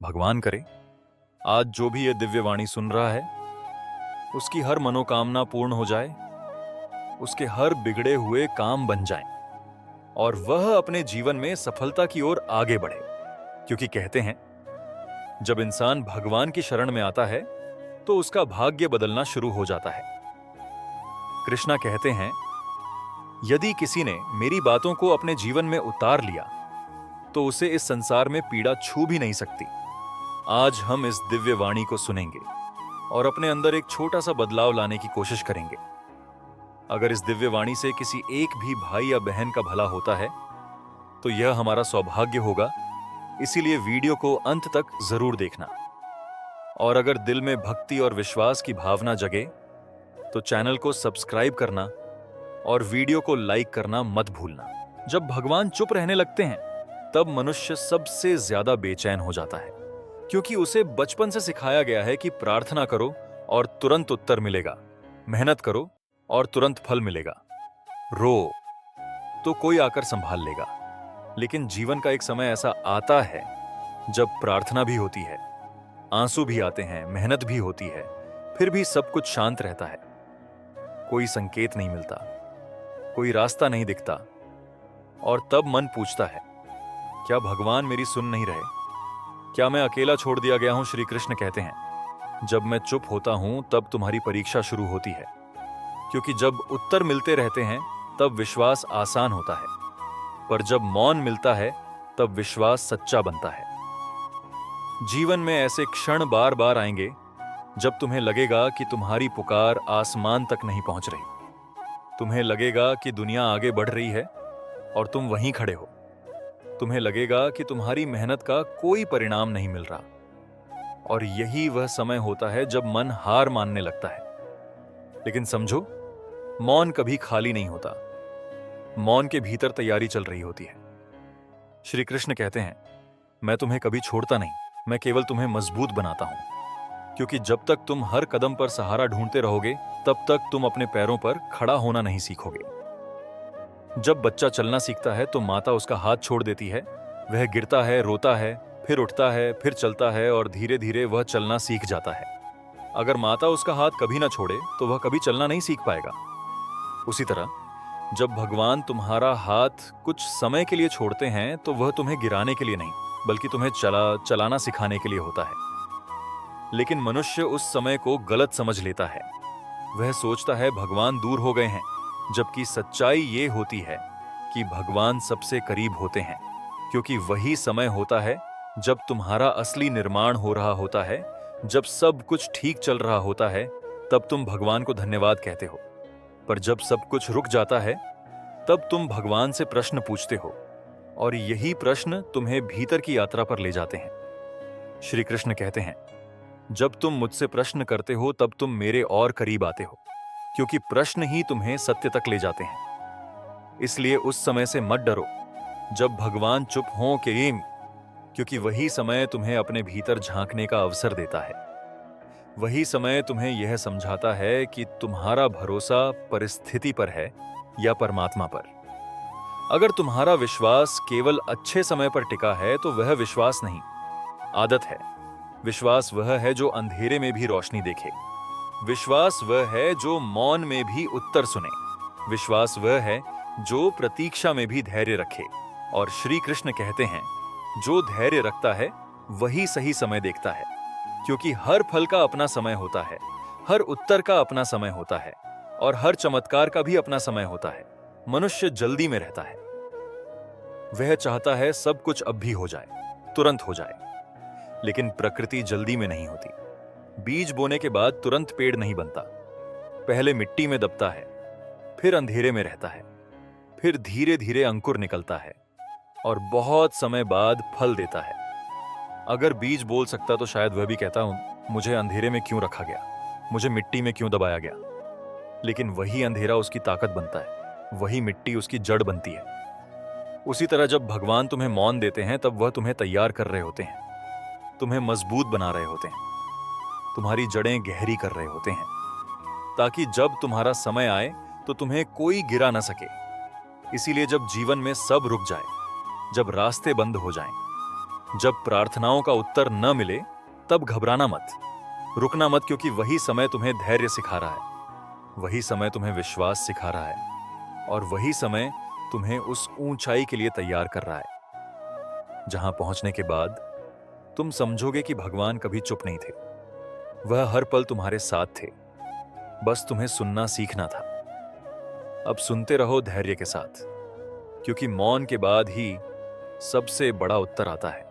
भगवान करे आज जो भी ये दिव्य वाणी सुन रहा है उसकी हर मनोकामना पूर्ण हो जाए, उसके हर बिगड़े हुए काम बन जाएं और वह अपने जीवन में सफलता की ओर आगे बढ़े। क्योंकि कहते हैं जब इंसान भगवान की शरण में आता है तो उसका भाग्य बदलना शुरू हो जाता है। कृष्णा कहते हैं, यदि किसी ने मेरी बातों को अपने जीवन में उतार लिया तो उसे इस संसार में पीड़ा छू भी नहीं सकती। आज हम इस दिव्य वाणी को सुनेंगे और अपने अंदर एक छोटा सा बदलाव लाने की कोशिश करेंगे। अगर इस दिव्य वाणी से किसी एक भी भाई या बहन का भला होता है तो यह हमारा सौभाग्य होगा। इसीलिए वीडियो को अंत तक जरूर देखना और अगर दिल में भक्ति और विश्वास की भावना जगे तो चैनल को सब्सक्राइब करना और वीडियो को लाइक करना मत भूलना। जब भगवान चुप रहने लगते हैं तब मनुष्य सबसे ज्यादा बेचैन हो जाता है, क्योंकि उसे बचपन से सिखाया गया है कि प्रार्थना करो और तुरंत उत्तर मिलेगा, मेहनत करो और तुरंत फल मिलेगा, रो तो कोई आकर संभाल लेगा। लेकिन जीवन का एक समय ऐसा आता है जब प्रार्थना भी होती है, आंसू भी आते हैं, मेहनत भी होती है, फिर भी सब कुछ शांत रहता है। कोई संकेत नहीं मिलता, कोई रास्ता नहीं दिखता और तब मन पूछता है, क्या भगवान मेरी सुन नहीं रहे? क्या मैं अकेला छोड़ दिया गया हूं? श्री कृष्ण कहते हैं, जब मैं चुप होता हूं तब तुम्हारी परीक्षा शुरू होती है, क्योंकि जब उत्तर मिलते रहते हैं तब विश्वास आसान होता है, पर जब मौन मिलता है तब विश्वास सच्चा बनता है। जीवन में ऐसे क्षण बार बार आएंगे जब तुम्हें लगेगा कि तुम्हारी पुकार आसमान तक नहीं पहुंच रही। तुम्हें लगेगा कि दुनिया आगे बढ़ रही है और तुम वहीं खड़े हो। तुम्हें लगेगा कि तुम्हारी मेहनत का कोई परिणाम नहीं मिल रहा और यही वह समय होता है जब मन हार मानने लगता है। लेकिन समझो, मौन कभी खाली नहीं होता, मौन के भीतर तैयारी चल रही होती है। श्री कृष्ण कहते हैं, मैं तुम्हें कभी छोड़ता नहीं, मैं केवल तुम्हें मजबूत बनाता हूं, क्योंकि जब तक तुम हर कदम पर सहारा ढूंढते रहोगे तब तक तुम अपने पैरों पर खड़ा होना नहीं सीखोगे। जब बच्चा चलना सीखता है तो माता उसका हाथ छोड़ देती है, वह गिरता है, रोता है, फिर उठता है, फिर चलता है और धीरे धीरे वह चलना सीख जाता है। अगर माता उसका हाथ कभी ना छोड़े तो वह कभी चलना नहीं सीख पाएगा। उसी तरह जब भगवान तुम्हारा हाथ कुछ समय के लिए छोड़ते हैं तो वह तुम्हें गिराने के लिए नहीं, बल्कि तुम्हें चलाना सिखाने के लिए होता है। लेकिन मनुष्य उस समय को गलत समझ लेता है। वह सोचता है भगवान दूर हो गए हैं, जबकि सच्चाई ये होती है कि भगवान सबसे करीब होते हैं, क्योंकि वही समय होता है जब तुम्हारा असली निर्माण हो रहा होता है। जब सब कुछ ठीक चल रहा होता है तब तुम भगवान को धन्यवाद कहते हो, पर जब सब कुछ रुक जाता है तब तुम भगवान से प्रश्न पूछते हो और यही प्रश्न तुम्हें भीतर की यात्रा पर ले जाते हैं। श्री कृष्ण कहते हैं, जब तुम मुझसे प्रश्न करते हो तब तुम मेरे और करीब आते हो, क्योंकि प्रश्न ही तुम्हें सत्य तक ले जाते हैं। इसलिए उस समय से मत डरो जब भगवान चुप हों क्योंकि वही समय तुम्हें अपने भीतर झांकने का अवसर देता है। वही समय तुम्हें यह समझाता है कि तुम्हारा भरोसा परिस्थिति पर है या परमात्मा पर। अगर तुम्हारा विश्वास केवल अच्छे समय पर टिका है तो वह विश्वास नहीं, आदत है। विश्वास वह है जो अंधेरे में भी रोशनी देखे। विश्वास वह है जो मौन में भी उत्तर सुने। विश्वास वह है जो प्रतीक्षा में भी धैर्य रखे। और श्री कृष्ण कहते हैं, जो धैर्य रखता है वही सही समय देखता है, क्योंकि हर फल का अपना समय होता है, हर उत्तर का अपना समय होता है और हर चमत्कार का भी अपना समय होता है। मनुष्य जल्दी में रहता है, वह चाहता है सब कुछ अब भी हो जाए, तुरंत हो जाए। लेकिन प्रकृति जल्दी में नहीं होती। बीज बोने के बाद तुरंत पेड़ नहीं बनता, पहले मिट्टी में दबता है, फिर अंधेरे में रहता है, फिर धीरे धीरे अंकुर निकलता है और बहुत समय बाद फल देता है। अगर बीज बोल सकता तो शायद वह भी कहता, मुझे अंधेरे में क्यों रखा गया, मुझे मिट्टी में क्यों दबाया गया। लेकिन वही अंधेरा उसकी ताकत बनता है, वही मिट्टी उसकी जड़ बनती है। उसी तरह जब भगवान तुम्हें मौन देते हैं तब वह तुम्हें तैयार कर रहे होते हैं, तुम्हें मजबूत बना रहे होते हैं, तुम्हारी जड़ें गहरी कर रहे होते हैं, ताकि जब तुम्हारा समय आए तो तुम्हें कोई गिरा ना सके। इसीलिए जब जीवन में सब रुक जाए, जब रास्ते बंद हो जाएं, जब प्रार्थनाओं का उत्तर न मिले तब घबराना मत, रुकना मत, क्योंकि वही समय तुम्हें धैर्य सिखा रहा है, वही समय तुम्हें विश्वास सिखा रहा है, और वही समय तुम्हें उस ऊंचाई के लिए तैयार कर रहा है जहां पहुंचने के बाद तुम समझोगे कि भगवान कभी चुप नहीं थे। वह हर पल तुम्हारे साथ थे, बस तुम्हें सुनना सीखना था। अब सुनते रहो धैर्य के साथ, क्योंकि मौन के बाद ही सबसे बड़ा उत्तर आता है।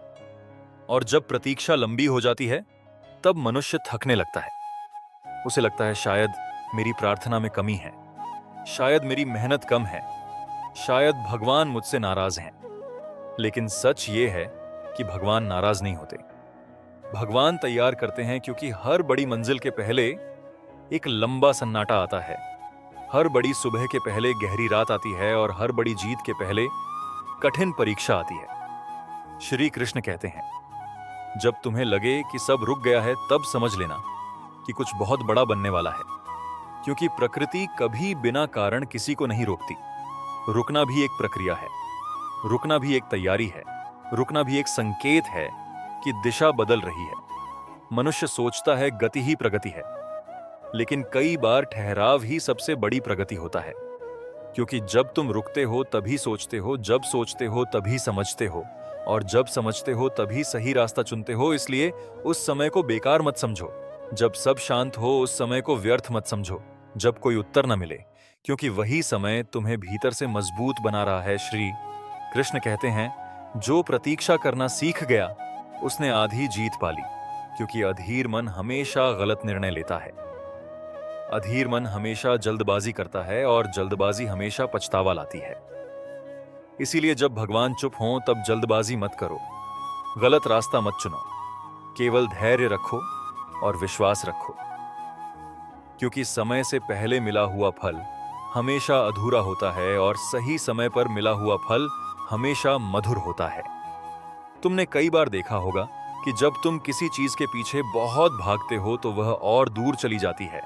और जब प्रतीक्षा लंबी हो जाती है तब मनुष्य थकने लगता है। उसे लगता है शायद मेरी प्रार्थना में कमी है, शायद मेरी मेहनत कम है, शायद भगवान मुझसे नाराज हैं। लेकिन सच ये है कि भगवान नाराज नहीं होते। भगवान तैयार करते हैं, क्योंकि हर बड़ी मंजिल के पहले एक लंबा सन्नाटा आता है। हर बड़ी सुबह के पहले गहरी रात आती है, और हर बड़ी जीत के पहले कठिन परीक्षा आती है। श्री कृष्ण कहते हैं, जब तुम्हें लगे कि सब रुक गया है तब समझ लेना कि कुछ बहुत बड़ा बनने वाला है, क्योंकि प्रकृति कभी बिना कारण किसी को नहीं रोकती। रुकना भी एक प्रक्रिया है, रुकना भी एक तैयारी है, रुकना भी एक संकेत है कि दिशा बदल रही है। मनुष्य सोचता है गति ही प्रगति है, लेकिन कई बार ठहराव ही सबसे बड़ी प्रगति होता है, क्योंकि जब तुम रुकते हो तभी सोचते हो, जब सोचते हो तभी समझते हो, और जब समझते हो तभी सही रास्ता चुनते हो। इसलिए उस समय को बेकार मत समझो, जब सब शांत हो उस समय को व्यर्थ मत समझो, जब कोई उत्तर न मिले, क्योंकि वही समय तुम्हें भीतर से मजबूत बना रहा है। श्री कृष्ण कहते हैं, जो प्रतीक्षा करना सीख गया उसने आधी जीत पाली, क्योंकि अधीर मन हमेशा गलत निर्णय लेता है। अधीर मन हमेशा जल्दबाजी करता है, और जल्दबाजी हमेशा पछतावा लाती है। इसीलिए जब भगवान चुप हों तब जल्दबाजी मत करो, गलत रास्ता मत चुनो, केवल धैर्य रखो और विश्वास रखो, क्योंकि समय से पहले मिला हुआ फल हमेशा अधूरा होता है, और सही समय पर मिला हुआ फल हमेशा मधुर होता है। तुमने कई बार देखा होगा कि जब तुम किसी चीज के पीछे बहुत भागते हो तो वह और दूर चली जाती है,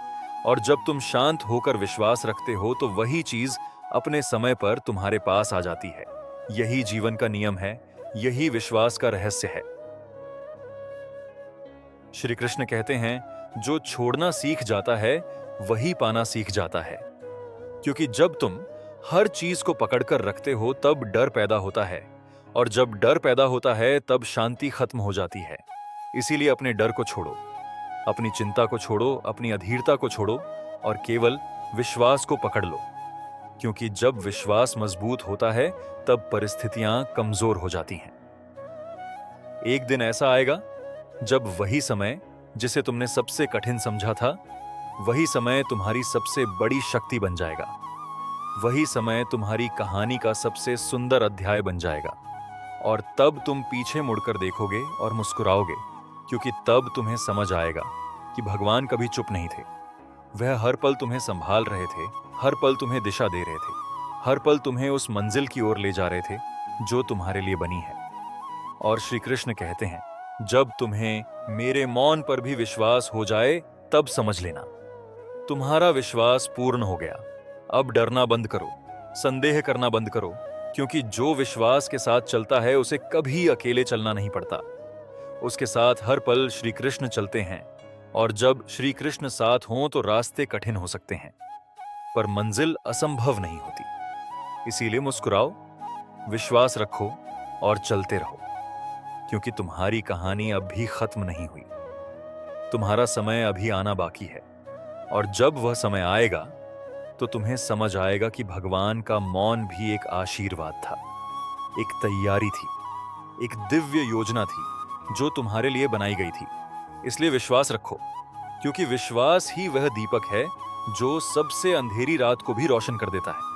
और जब तुम शांत होकर विश्वास रखते हो तो वही चीज अपने समय पर तुम्हारे पास आ जाती है। यही जीवन का नियम है, यही विश्वास का रहस्य है। श्री कृष्ण कहते हैं, जो छोड़ना सीख जाता है वही पाना सीख जाता है, क्योंकि जब तुम हर चीज को पकड़कर रखते हो तब डर पैदा होता है, और जब डर पैदा होता है तब शांति खत्म हो जाती है। इसीलिए अपने डर को छोड़ो, अपनी चिंता को छोड़ो, अपनी अधीरता को छोड़ो, और केवल विश्वास को पकड़ लो, क्योंकि जब विश्वास मजबूत होता है तब परिस्थितियां कमजोर हो जाती हैं। एक दिन ऐसा आएगा जब वही समय जिसे तुमने सबसे कठिन समझा था, वही समय तुम्हारी सबसे बड़ी शक्ति बन जाएगा। वही समय तुम्हारी कहानी का सबसे सुंदर अध्याय बन जाएगा, और तब तुम पीछे मुड़कर देखोगे और मुस्कुराओगे, क्योंकि तब तुम्हें समझ आएगा कि भगवान कभी चुप नहीं थे। वह हर पल तुम्हें संभाल रहे थे, हर पल तुम्हें दिशा दे रहे थे, हर पल तुम्हें उस मंजिल की ओर ले जा रहे थे जो तुम्हारे लिए बनी है। और श्री कृष्ण कहते हैं, जब तुम्हें मेरे मौन पर भी विश्वास हो जाए तब समझ लेना तुम्हारा विश्वास पूर्ण हो गया। अब डरना बंद करो, संदेह करना बंद करो, क्योंकि जो विश्वास के साथ चलता है उसे कभी अकेले चलना नहीं पड़ता। उसके साथ हर पल श्री कृष्ण चलते हैं, और जब श्री कृष्ण साथ हों तो रास्ते कठिन हो सकते हैं, पर मंजिल असंभव नहीं होती। इसीलिए मुस्कुराओ, विश्वास रखो और चलते रहो, क्योंकि तुम्हारी कहानी अब भी खत्म नहीं हुई। तुम्हारा समय अभी आना बाकी है, और जब वह समय आएगा तो तुम्हें समझ आएगा कि भगवान का मौन भी एक आशीर्वाद था, एक तैयारी थी, एक दिव्य योजना थी जो तुम्हारे लिए बनाई गई थी। इसलिए विश्वास रखो, क्योंकि विश्वास ही वह दीपक है जो सबसे अंधेरी रात को भी रोशन कर देता है।